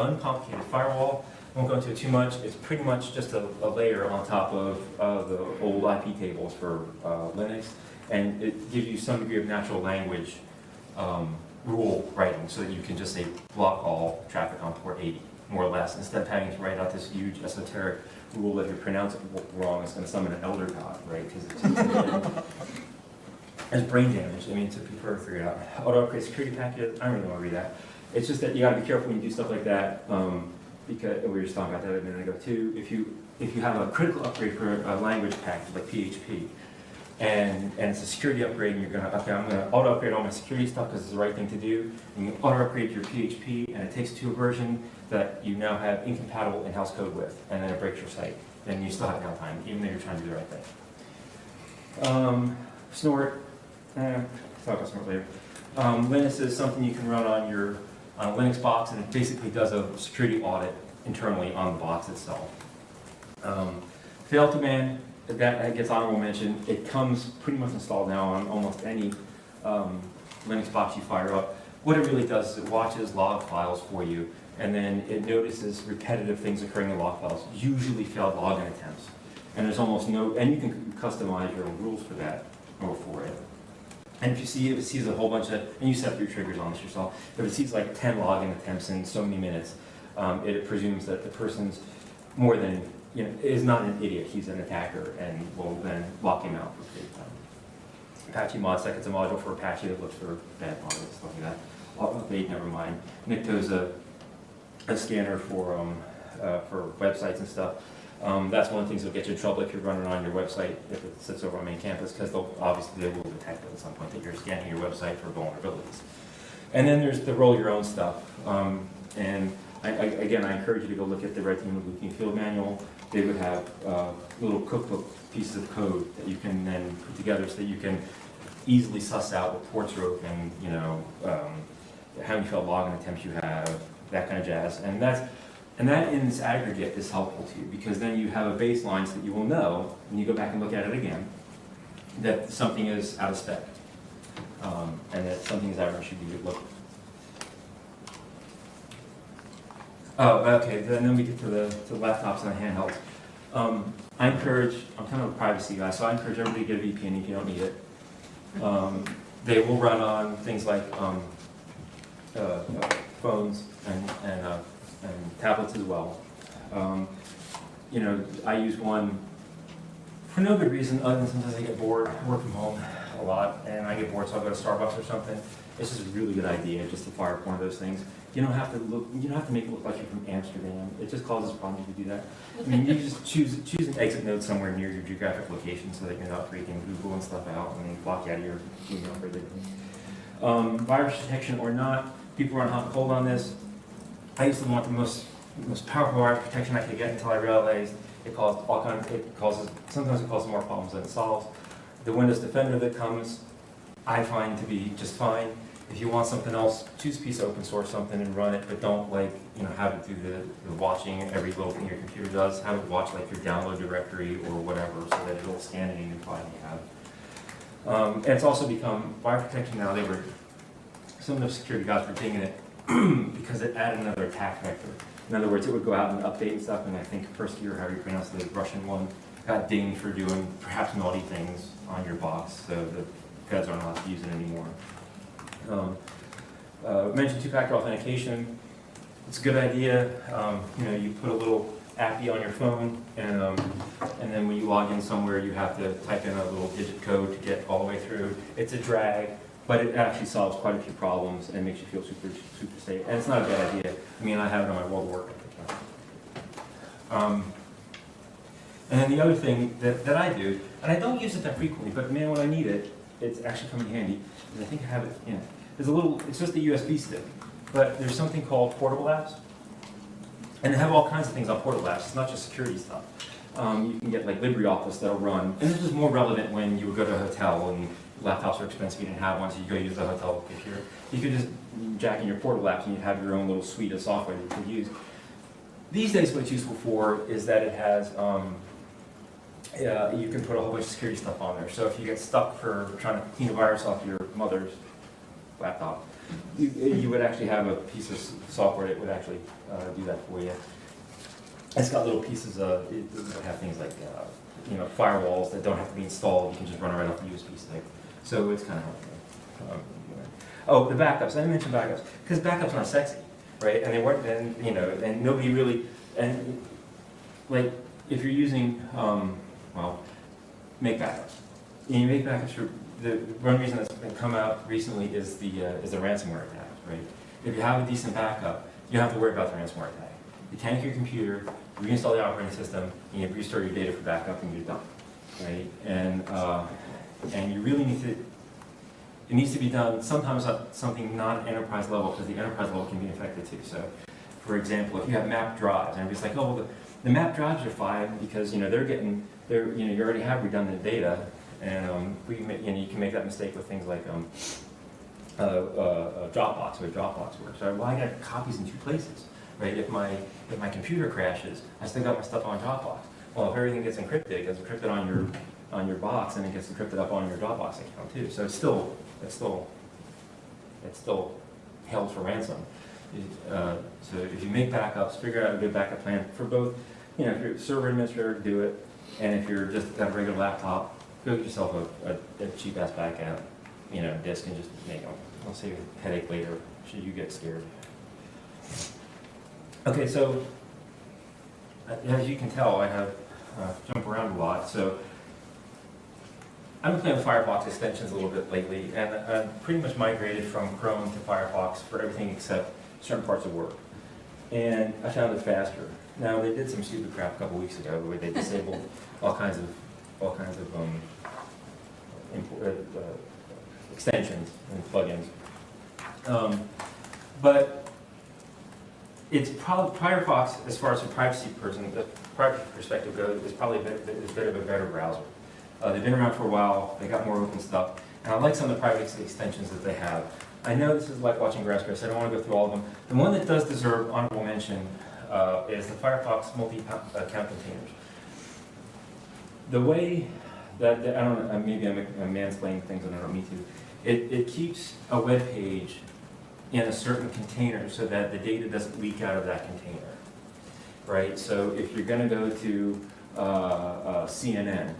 firewall. I won't go into it too much. It's pretty much just a layer on top of the old IP tables for Linux, and it gives you some degree of natural language rule writing, so that you can just say block all traffic on port 80, more or less, instead of having to write out this huge esoteric rule that if you pronounce it wrong, it's going to summon an elder god, right? Because it's brain damage. I mean, to prefer to figure it out. Auto upgrade security packages. I don't really want to read that. It's just that you got to be careful when you do stuff like that, because we were just talking about that a minute ago too. If you have a critical upgrade for a language package like PHP, and it's a security upgrade, and you're going to, okay, I'm going to auto upgrade all my security stuff because it's the right thing to do, and you auto upgrade your PHP, and it takes to a version that you now have incompatible in-house code with, and then it breaks your site, then you still have downtime, even though you're trying to do the right thing. Snort, talk about Snort later. Linux is something you can run on your Linux box, and it basically does a security audit internally on the box itself. Fail command, that gets honorable mention. It comes pretty much installed now on almost any Linux box you fire up. What it really does is it watches log files for you, and then it notices repetitive things occurring in log files, usually failed login attempts. And there's almost no, and you can customize your own rules for that, or for it. And if it sees a whole bunch of, and you set up your triggers on this yourself, if it sees like 10 login attempts in so many minutes, it presumes that the person's more than, is not an idiot, he's an attacker, and will then lock him out for a period of time. Apache ModSec, it's a module for Apache that looks for bad modules, stuff like that. Update, never mind. Nikto's a scanner for websites and stuff. That's one of the things that'll get you in trouble if you're running on your website, if it sits over on main campus, because obviously they will detect it at some point that you're scanning your website for vulnerabilities. And then there's the roll your own stuff. And again, I encourage you to go look at the Red Team and Blue Team field manual. They would have little cookbook pieces of code that you can then put together so that you can easily suss out what ports are open, how many failed login attempts you have, that kind of jazz. And that in its aggregate is helpful to you, because then you have a baseline so that you will know, when you go back and look at it again, that something is out of spec, and that something is out and should be looked. Oh, okay, then we get to the laptops and the handhelds. I'm kind of a privacy guy, so I encourage everybody to get a VPN if you don't need it. They will run on things like phones and tablets as well. I use one for no good reason other than sometimes I get bored. I work from home a lot, and I get bored, so I'll go to Starbucks or something. It's just a really good idea just to fire up one of those things. You don't have to make it look like you're from Amsterdam. It just causes problems if you do that. I mean, you just choose an exit node somewhere near your geographic location so that you're not freaking Google and stuff out and they block you out of your email for everything. Virus detection or not, people run hot and cold on this. I used to want the most powerful virus protection I could get until I realized sometimes it causes more problems than it solves. The Windows Defender that comes, I find to be just fine. If you want something else, choose a piece of open source something and run it, but don't have it do the watching every little thing your computer does. Have it watch like your download directory or whatever, so that it'll scan any new file you have. And it's also become virus protection now. Some of the security guys were digging it because it added another attack vector. In other words, it would go out and update and stuff, and I think Persky, or however you pronounce the Russian one, got dinged for doing perhaps naughty things on your box, so the feds aren't allowed to use it anymore. Mentioned two-factor authentication. It's a good idea. You put a little appy on your phone, and then when you log in somewhere, you have to type in a little digit code to get all the way through. It's a drag, but it actually solves quite a few problems and makes you feel super safe. And it's not a bad idea. I mean, I have it on my wall to work at. And then the other thing that I do, and I don't use it that frequently, but man, when I need it, it's actually come in handy, is I think I have it, there's a little, it's just a USB stick, but there's something called portable apps. And they have all kinds of things on portable apps, it's not just security stuff. You can get like LibreOffice that'll run, and this is more relevant when you would go to a hotel and laptops are expensive, you didn't have one, so you go use the hotel computer. You could just jack in your portable apps and you'd have your own little suite of software that you could use. These days what it's useful for is that it has, you can put a whole bunch of security stuff on there. So if you get stuck for trying to clean a virus off your mother's laptop, you would actually have a piece of software that would actually do that for you. It's got little pieces of, it have things like, firewalls that don't have to be installed. You can just run right off the USB stick. So it's kind of helpful. Oh, the backups. I didn't mention backups because backups aren't sexy, right? And they weren't, and nobody really, and like if you're using, make backups. And you make backups for the one reason that's been come out recently is the ransomware attacks, right? If you have a decent backup, you don't have to worry about the ransomware attack. You tank your computer, reinstall the operating system, and you restore your data for backup, and you're done, right? And you really need to. It needs to be done sometimes at something not enterprise level, because the enterprise level can be affected too. So, for example, if you have map drives, and everybody's like, oh, well, the map drives are fine because you already have redundant data, and you can make that mistake with things like Dropbox, the way Dropbox works. Right? Well, I got copies in two places, right? If my computer crashes, I still got my stuff on Dropbox. Well, if everything gets encrypted, it gets encrypted on your box, and it gets encrypted up on your Dropbox account too. So it's still held for ransom. So if you make backups, figure out a good backup plan for both. If you're a server administrator, do it. And if you're just got a regular laptop, go get yourself a cheap ass backup, disk, and just I'll save you a headache later should you get scared. Okay, so as you can tell, I have jump around a lot. So I've been playing with Firefox extensions a little bit lately, and I've pretty much migrated from Chrome to Firefox for everything except certain parts of work. And I found it faster. Now they did some stupid crap a couple weeks ago where they disabled all kinds of extensions and plugins. But it's probably Firefox, as far as the privacy perspective goes, is probably a bit of a better browser. They've been around for a while. They got more open stuff, and I like some of the privacy extensions that they have. I know this is like watching grass grow, so I don't want to go through all of them. The one that does deserve honorable mention is the Firefox multi-account containers. The way that, I don't know, maybe I'm mansplaining things and I don't mean to. It keeps a web page in a certain container so that the data doesn't leak out of that container, right? So if you're going to go to CNN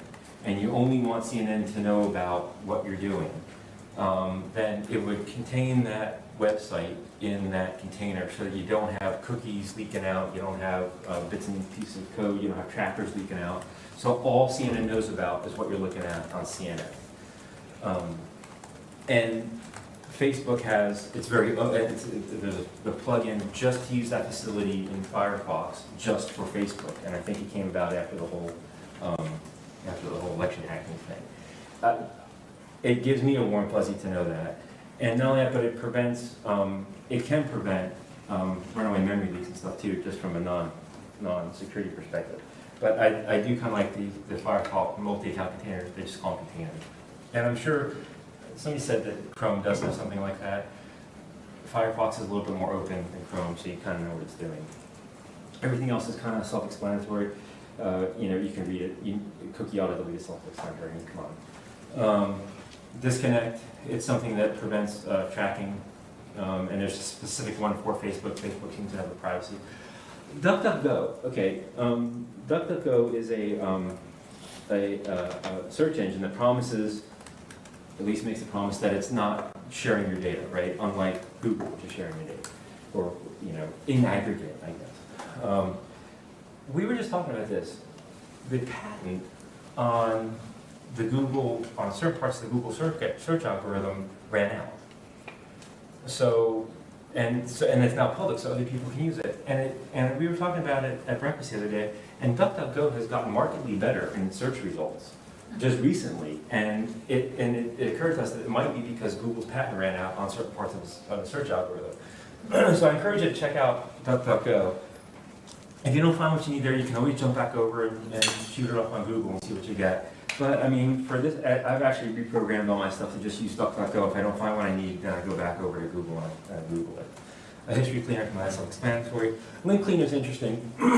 and you only want CNN to know about what you're doing, then it would contain that website in that container so that you don't have cookies leaking out, you don't have bits and pieces of code, you don't have trackers leaking out. So all CNN knows about is what you're looking at on CNN. And Facebook has, there's the plugin just to use that facility in Firefox just for Facebook, and I think it came about after the whole election hacking thing. It gives me a warm fuzzy to know that. And not only that, but it can prevent runaway memory leaks and stuff too, just from a non-security perspective. But I do kind of like the Firefox multi-account containers. They just call them containers. And I'm sure somebody said that Chrome does have something like that. Firefox is a little bit more open than Chrome, so you kind of know what it's doing. Everything else is kind of self-explanatory. You can read it. Cookie auto-delete is self-explanatory. Come on. Disconnect, it's something that prevents tracking, and there's a specific one for Facebook. Facebook seems to have a privacy. DuckDuckGo, okay. DuckDuckGo is a search engine that promises, at least makes a promise that it's not sharing your data, right? Unlike Google, which is sharing your data, or in aggregate, I guess. We were just talking about this. The patent on the Google, on certain parts of the Google search algorithm ran out. So and it's now public, so other people can use it. And we were talking about it at breakfast the other day, and DuckDuckGo has gotten markedly better in search results just recently. And it occurred to us that it might be because Google's patent ran out on certain parts of the search algorithm. So I encourage you to check out DuckDuckGo. If you don't find what you need there, you can always jump back over and shoot it up on Google and see what you get. But I mean, for this, I've actually reprogrammed all my stuff to just use DuckDuckGo. If I don't find what I need, then I go back over to Google and Google it. A history cleaner can be self-explanatory. Link cleaner is interesting. I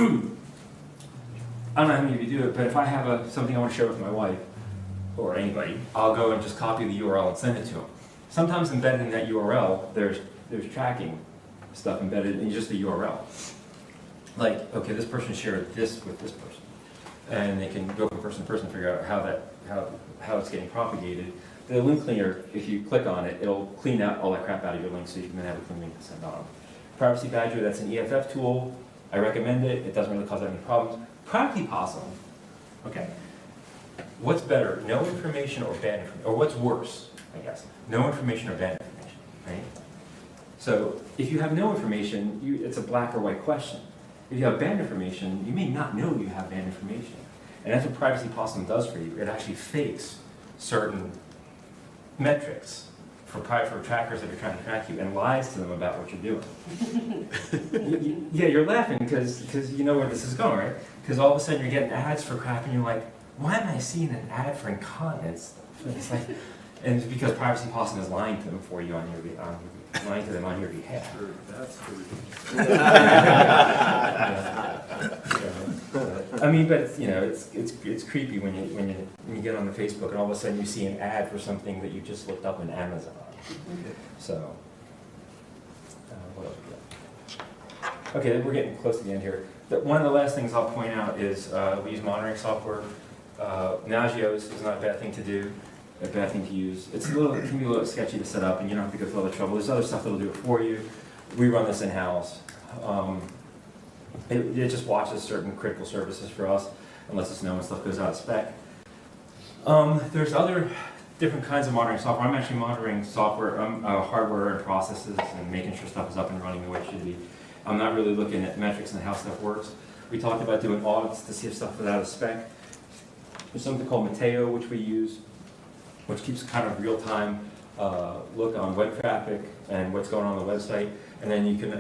don't know how many of you do it, but if I have something I want to share with my wife or anybody, I'll go and just copy the URL and send it to them. Sometimes embedded in that URL, there's tracking stuff embedded in just the URL. Like, okay, this person shared this with this person. And they can go from person to person and figure out how it's getting propagated. The link cleaner, if you click on it, it'll clean out all that crap out of your links so you can then have a clean link to send on. Privacy Badger, that's an EFF tool. I recommend it. It doesn't really cause any problems. Privacy Possum. Okay. What's better, no information or bad information? Or what's worse, I guess? No information or bad information, right? So if you have no information, it's a black or white question. If you have bad information, you may not know you have bad information. And that's what Privacy Possum does for you. It actually fakes certain metrics for trackers that are trying to track you and lies to them about what you're doing. Yeah, you're laughing because you know where this is going, right? Because all of a sudden you're getting ads for crap and you're like, why am I seeing an ad for incontinence? It's like, and it's because Privacy Possum is lying to them for you lying to them on your behalf. Sure, that's I mean, but it's creepy when you get on the Facebook and all of a sudden you see an ad for something that you just looked up in Amazon. So, what else we got? Okay, we're getting close to the end here. One of the last things I'll point out is we use monitoring software. Nagios is not a bad thing to do. A bad thing to use. It can be a little sketchy to set up, and you don't have to go through all the trouble. There's other stuff that'll do it for you. We run this in-house. It just watches certain critical services for us, and lets us know when stuff goes out of spec. There's other different kinds of monitoring software. I'm actually monitoring software, hardware and processes, and making sure stuff is up and running the way it should be. I'm not really looking at metrics and how stuff works. We talked about doing audits to see if stuff is out of spec. There's something called Mateo, which we use, which keeps kind of real-time look on web traffic and what's going on the website. And then you can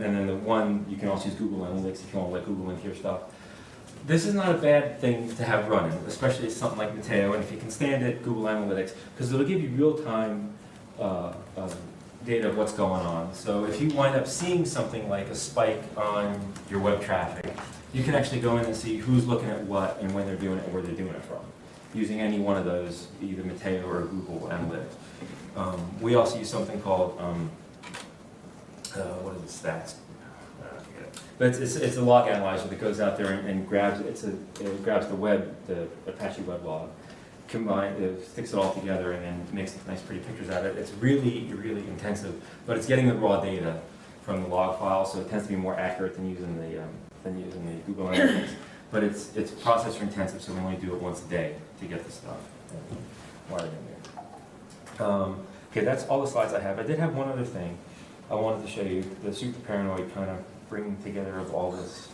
also use Google Analytics if you want to let Google into your stuff. This is not a bad thing to have running, especially something like Mateo, and if you can stand it, Google Analytics, because it'll give you real-time data of what's going on. So if you wind up seeing something like a spike on your web traffic, you can actually go in and see who's looking at what and when they're doing it and where they're doing it from, using any one of those, either Mateo or Google Analytics. We also use something called, what is it, stats? I forget it. But it's a log analyzer that goes out there and grabs, it grabs the Apache web log, sticks it all together and then makes nice pretty pictures out of it. It's really, really intensive, but it's getting the raw data from the log file, so it tends to be more accurate than using the Google Analytics. But it's processor intensive, so we only do it once a day to get the stuff wired in there. Okay, that's all the slides I have. I did have one other thing I wanted to show you, the super paranoid kind of bringing together of all this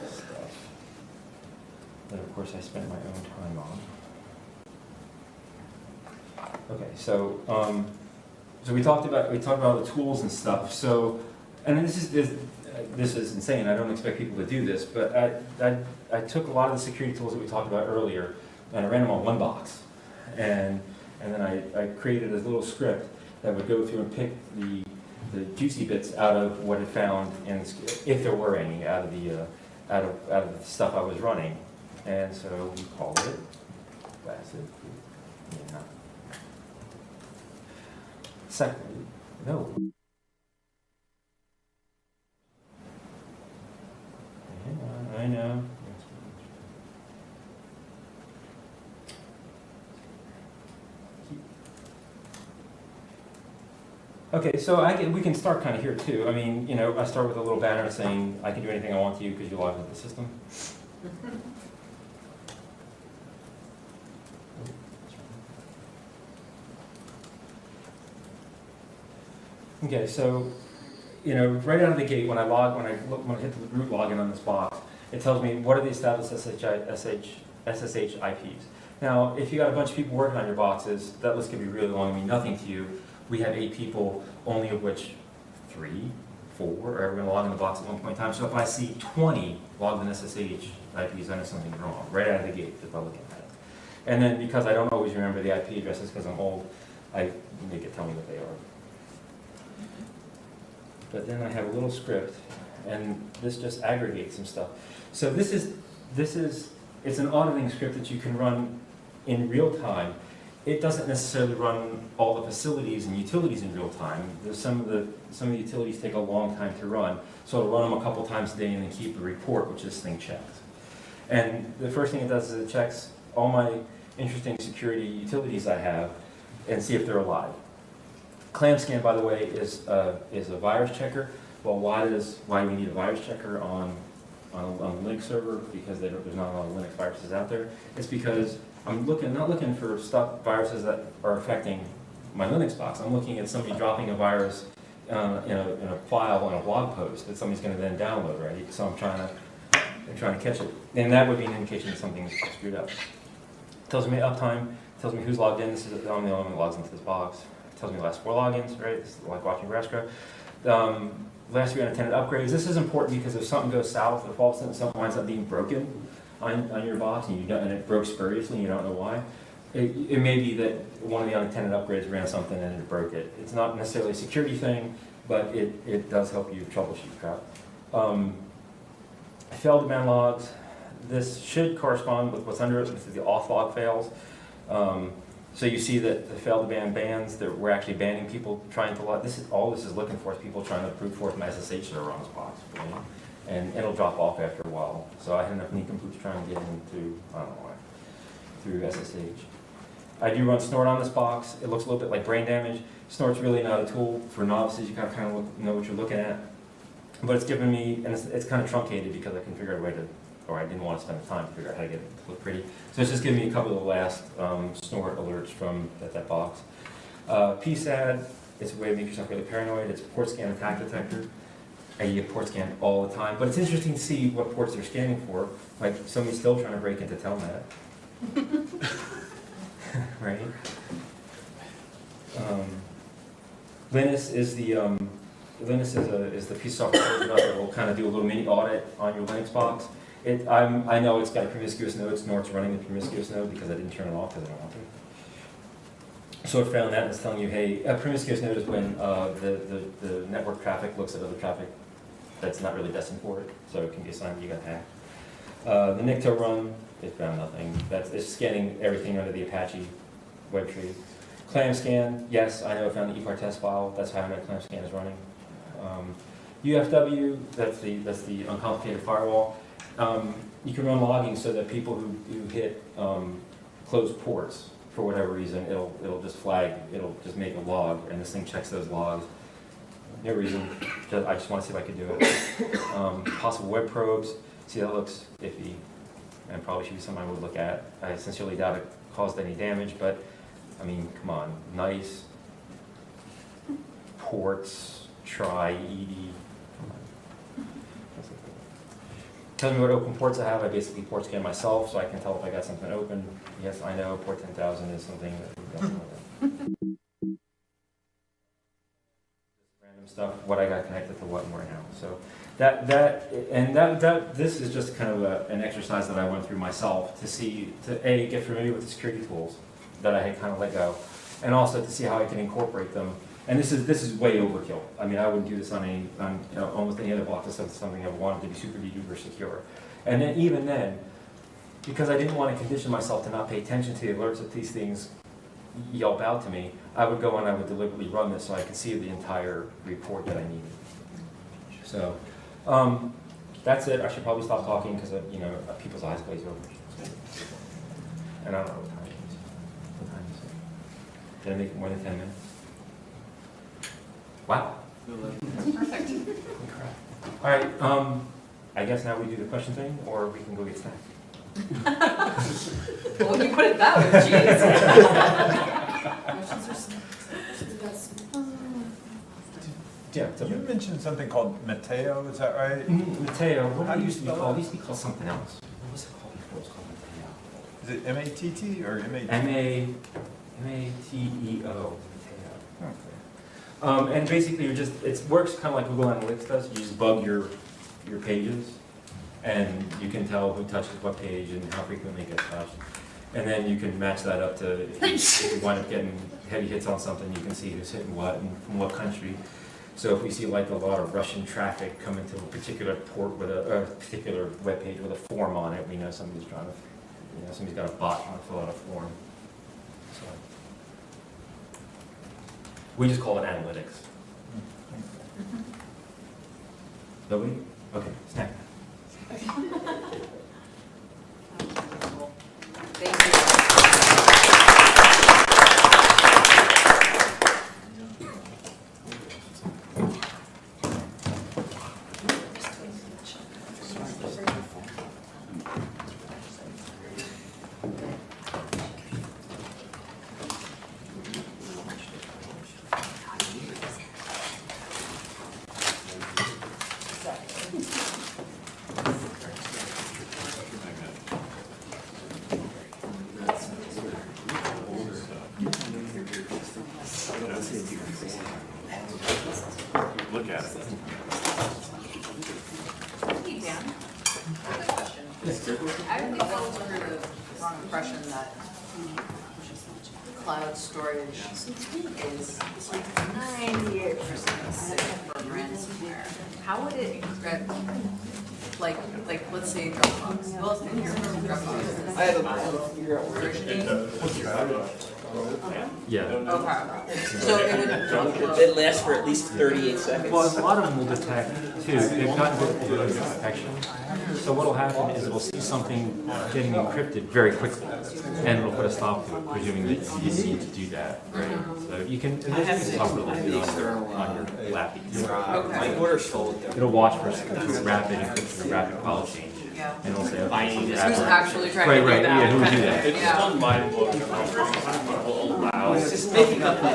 stuff that, of course, I spent my own time on. Okay, so we talked about the tools and stuff. So, and this is insane. I don't expect people to do this, but I took a lot of the security tools that we talked about earlier, and I ran them on one box, and then I created a little script that would go through and pick the juicy bits out of what it found, and if there were any, out of the stuff I was running, and so we called it Placid. Yeah. Second, no. I know. Okay, so we can start kind of here too. I mean, I start with a little banner saying I can do anything I want to you because you log into the system. Okay, so, you know, right out of the gate, when I hit the root login on this box, it tells me what are the established SSH IPs. Now, if you got a bunch of people working on your boxes, that list could be really long and mean nothing to you. We have 8 people, only of which 3, 4 are ever going to log in the box at one point in time. So if I see 20 logged in SSH IPs, I know something's wrong right out of the gate if I'm looking at it. And then because I don't always remember the IP addresses because I'm old, I make it tell me what they are. But then I have a little script, and this just aggregates some stuff. So it's an auditing script that you can run in real time. It doesn't necessarily run all the facilities and utilities in real time. Some of the utilities take a long time to run, so it'll run them a couple times a day and then keep a report, which this thing checks. And the first thing it does is it checks all my interesting security utilities I have and see if they're alive. ClamScan, by the way, is a virus checker. Well, why do we need a virus checker on a Linux server? Because there's not a lot of Linux viruses out there. It's because I'm not looking for viruses that are affecting my Linux box. I'm looking at somebody dropping a virus in a file on a blog post that somebody's going to then download, right? So I'm trying to catch it, and that would be an indication that something's screwed up. It tells me uptime. It tells me who's logged in. I'm the only one that logs into this box. It tells me the last 4 logins, right? It's like watching grass grow. Last 3 unattended upgrades. This is important because if something goes south, if all of a sudden something winds up being broken on your box and it broke spuriously and you don't know why, it may be that one of the unattended upgrades ran something and it broke it. It's not necessarily a security thing, but it does help you troubleshoot crap. Failed demand logs. This should correspond with what's under it. This is the auth log fails. So you see that the failed to ban bans, that we're actually banning people trying to log. All this is looking for is people trying to brute force an SSH server on this box. Right? And it'll drop off after a while. So I had enough nincompoops trying to get into, I don't know why, through SSH. I do run Snort on this box. It looks a little bit like brain damage. Snort's really not a tool for novices. You kind of know what you're looking at. But it's given me, and it's kind of truncated because I can figure out a way to, or I didn't want to spend the time to figure out how to get it to look pretty. So it's just giving me a couple of the last Snort alerts from that box. PSAD, it's a way to make yourself really paranoid. It's a port scan attack detector. I get port scan all the time, but it's interesting to see what ports they're scanning for. Like somebody's still trying to break into Telnet. Right? Linus is the piece of software that will kind of do a little mini audit on your Linux box. I know it's got a promiscuous node. Snort's running the promiscuous node because I didn't turn it off because I don't want to. So it found that and it's telling you, hey, a promiscuous node is when the network traffic looks at other traffic that's not really destined for it, so it can be a sign that you got hacked. The Nicto run, it found nothing. It's scanning everything under the Apache web tree. ClamScan, yes, I know it found the EPAR test file. That's how I know ClamScan is running. UFW, that's the uncomplicated firewall. You can run logging so that people who hit closed ports for whatever reason, it'll just flag, it'll just make a log, and this thing checks those logs. No reason. I just want to see if I could do it. Possible web probes. See, that looks iffy, and probably should be something I would look at. I sincerely doubt it caused any damage, but I mean, come on, nice ports, try ED. Tells me what open ports I have. I basically port scan myself, so I can tell if I got something open. Yes, I know port 10,000 is something that random stuff. What I got connected to what and where now. So this is just kind of an exercise that I went through myself to get familiar with the security tools that I had kind of let go, and also to see how I can incorporate them. And this is way overkill. I mean, I wouldn't do this on almost any other block. This is something I wanted to be super duper secure. And then even then, because I didn't want to condition myself to not pay attention to the alerts that these things yelp out to me, I would go and I would deliberately run this so I could see the entire report that I needed. So that's it. I should probably stop talking because people's eyes glaze over. And I don't know what time it is. What time is it? Did I make it more than 10 minutes? Wow. Perfect. All right. I guess now we do the question thing, or we can go get snack. Well, when you put it that way, geez. Questions or snacks? Yeah. it's You mentioned something called Mateo, is that right? Mateo, what How do you used to be spell called? it? It used to be called something else. What was it called before? It was called Mateo. Is it M-A-T-T or M-A-T? M-A-T-E-O. Mateo. Okay. And basically, it works kind of like Google Analytics does. You just bug your pages, and you can tell who touches what page and how frequently it gets touched. And then you can match that up to, if you wind up getting heavy hits on something, you can see who's hitting what and from what country. So if we see like a lot of Russian traffic come into a particular port with a particular web page with a form on it, we know somebody's trying to, somebody's got a bot trying to fill out a form. So we just call it analytics. Nobody? Okay, snack. Thank you. Look at it. Hey, Dan. I have a question. I think I was under the wrong impression that cloud storage is like 98% safe for ransomware. How would it encrypt, like let's say Dropbox? Well, in here from Dropbox. I have a versioning. Yeah. Okay. So it would. It lasts for at least 38 seconds. Well, a lot of them will detect too. They've gotten good at detection. So what'll happen is it will see something getting encrypted very quickly, and it'll put a stop to it, presuming that you need to do that. Right. So you can. And you can stop it a little bit on your laptop. My order's sold. It'll watch for rapid encryption, rapid file change, Yeah. and it'll say, okay, something Who's happened. actually trying Right, to do right. that? Yeah, who would do that? It's Yeah. on my book, people allow. It's just making up the.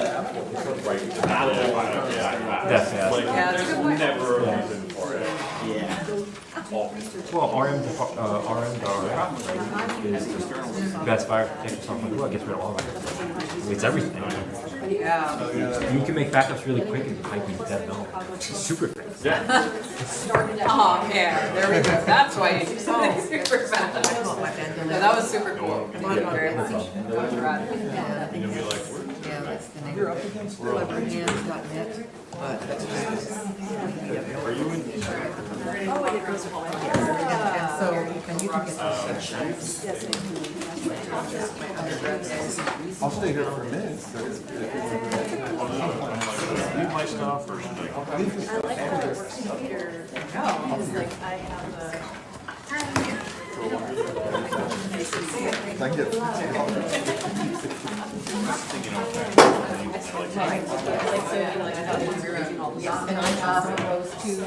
That's fast. Like, Yeah, that's a good point. there's never a reason for it. Yeah. Well, RM is the best fire protection software in the world. It gets rid of all of it. It's everything. Yeah. You can make backups really quick and type in dead no. It's super fast. Oh, yeah, there we go. That's why you do something super fast. No, that was super cool. Very much. Rad. You'll be like, where? Yeah, that's the name. Cleverhands.net, but that's Are you in? so, and you can get those. I'll stay here for a minute. Leave my stuff or something. I can get. And I have those two, they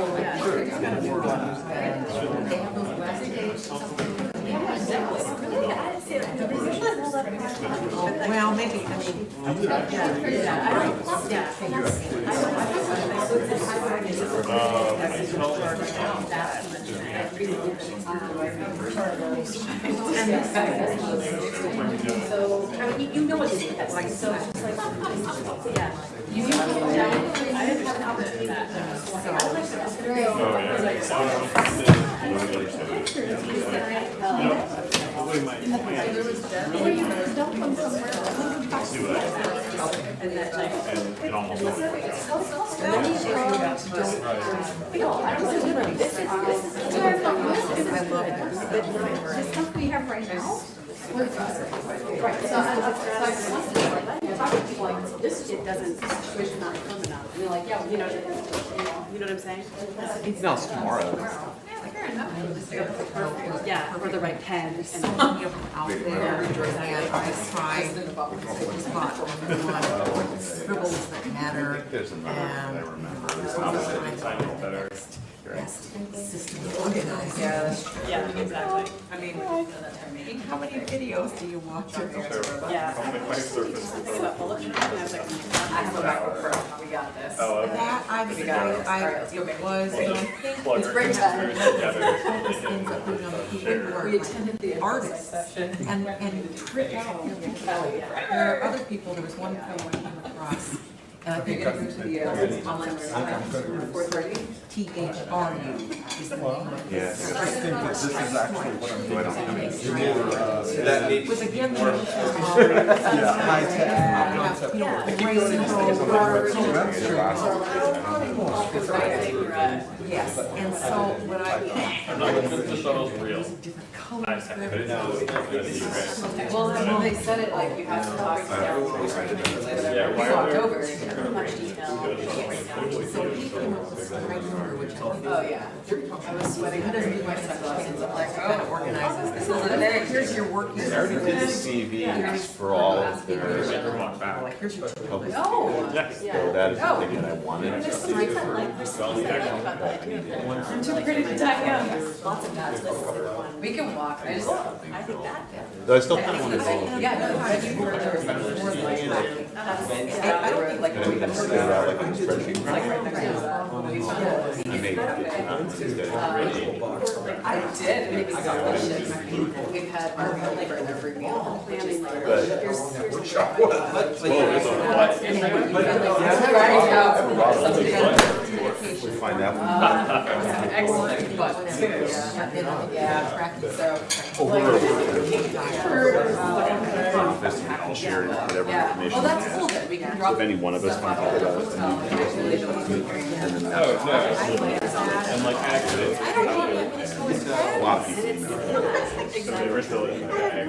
have those well, maybe, I mean. So, I mean, you know what to do, that's like, so, it's just like, yeah. You know, I didn't have an opportunity to that. It almost looks like The stuff we have right now. Right, so I talking to people like, this, it doesn't, situation not fun enough, and they're like, yeah, you know what I'm saying? No, it's tomorrow. Yeah, for the right pen, and So many of them out there, and I tried, just bought one, scribbles that matter, and, I remember. It's not better. System organized. Yeah, that's true. Yeah, exactly. I mean, How many videos do you watch? yeah. So bullet journal, and I was like, I have a MacBook Pro, we got this. Oh, okay. that I We got this. All right, let's go back. was, and I think Plug It's our break computers together. ends up putting on the paperwork. We attended the Artists. session. And trick out. Oh, yeah. There are other people, there was one fellow I came across, and I You're think gonna go to the online website, 4:30? THRU is the name of it. I think that this is actually what I'm doing. That may Was again, the mission High tech. of, you know, raising birds. Yes, and so when I'm not looking at this all real. different colors Nice, for but it's everything. not good. Well, when they said it, like, you have to talk to them. Yeah, why It's are October. So he came up with some right number, which I think. Oh, yeah. I was sweating. He doesn't do my stuff, so I'm like, Kind of oh, organizes this. this is the day. Here's your working. They already did the CVs for all of their, Walk back. Like, here's your. public Oh, so that is the thing that I wanted. I'm too pretty to tie up. We can walk, I just, Though I still kind of want to go. yeah, no, I do more than like, I don't think like. And then figure out like a spreadsheet. Like right next to that. I may get to I did, and it was delicious. We've had our liver in every meal. Planning like. But- Here's We find that one. excellent, but too, yeah, practice, so. I'll share whatever Yeah, information. well, that's cool that we can drop. If any one of us can talk about it. And like actually, A lot of people email. they were still in the bag.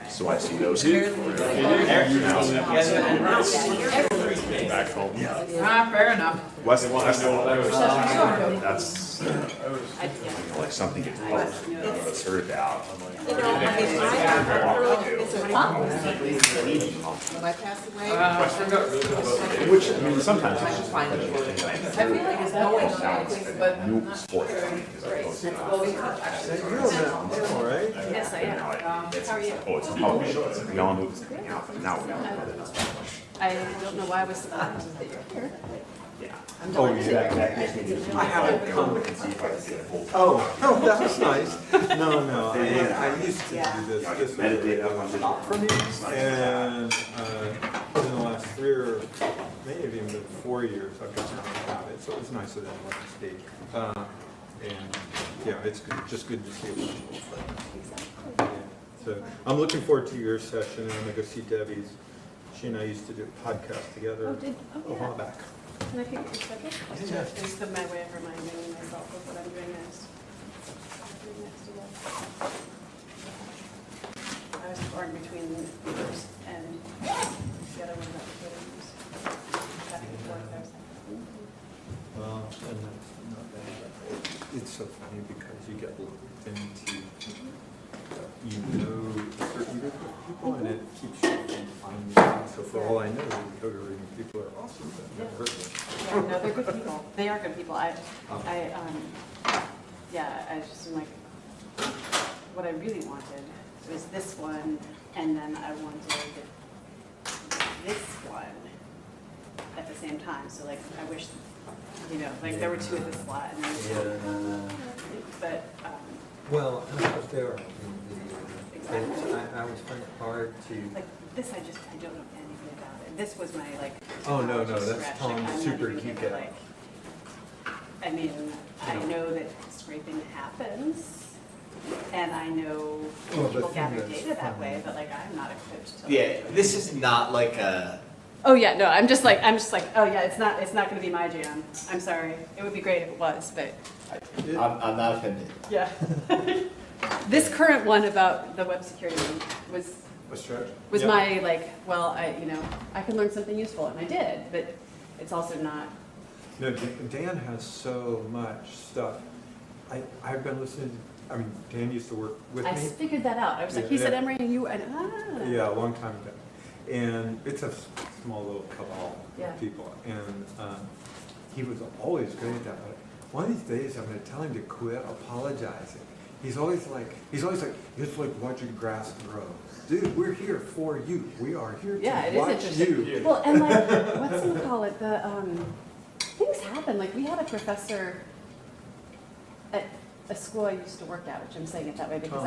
So I see those here. Back home. Fair enough. West, that's like something gets posted, it's heard out. When I pass away, Which, I mean, sometimes it's just find it. I feel like it's going on, but. new sport. Well, we could actually. All right. Yes, I am. How are you? Oh, it's published, we all know, now we know. I don't know why I was surprised that you're here. Oh, yeah. I haven't come. Oh, that was nice. No, I used to do this. This was a top for me. And in the last 3 or maybe even been 4 years, I've gotten out about it. So it was nicer than what I stayed. And yeah, it's just good to see it. Yeah. So I'm looking forward to your session, and I'm gonna go see Debbie's. She and I used to do a podcast together a while back. Can I take your schedule? It's the my way of reminding myself of what I'm doing next. I was torn between Boogers and the other one that was Boogers. Back and forth, I was like, Well, and that's not bad. It's so funny because you get looped into, you know, a certain group of people, and it keeps you from finding things. So for all I know, the yoga reading people are awesome, but I've never heard of them. yeah, no, they're good people. They are good people. Yeah, I just am like, what I really wanted was this one, and then I wanted this one at the same time. So like, I wish, you know, like there were two at this slot, and then but Well, that's there. exactly. I always find it hard to. Like this, I don't know anything about it. This was my like. Oh, no, technology that's scratch. Tom's Like, I'm not super even geek gonna, out. like, I mean, I know that scraping happens, and I know Well, the people thing gather that's data that funny- way, but like I'm not equipped to. Yeah, this is not like a, Oh yeah, no, I'm just like, oh yeah, it's not gonna be my jam. I'm sorry. It would be great if it was, but I'm not offended. yeah. This current one about the web security one was my like, well, I can learn something useful, and I did, but it's also not. No, Dan has so much stuff. I've been listening I mean, Dan used to work with me. I figured that out. I was like, he said Emory and you, and Yeah, a long time ago. And it's a small little cabal Yeah. of people. And he was always great at that. But one of these days, I'm going to tell him to quit apologizing. He's always like, it's like watching grass grow. Dude, we're here for you. We are here Yeah, it to is watch interesting. you. Well, and like, what's it call it? Things happen. Like, we had a professor at a school I used to work at, which I'm saying it that way because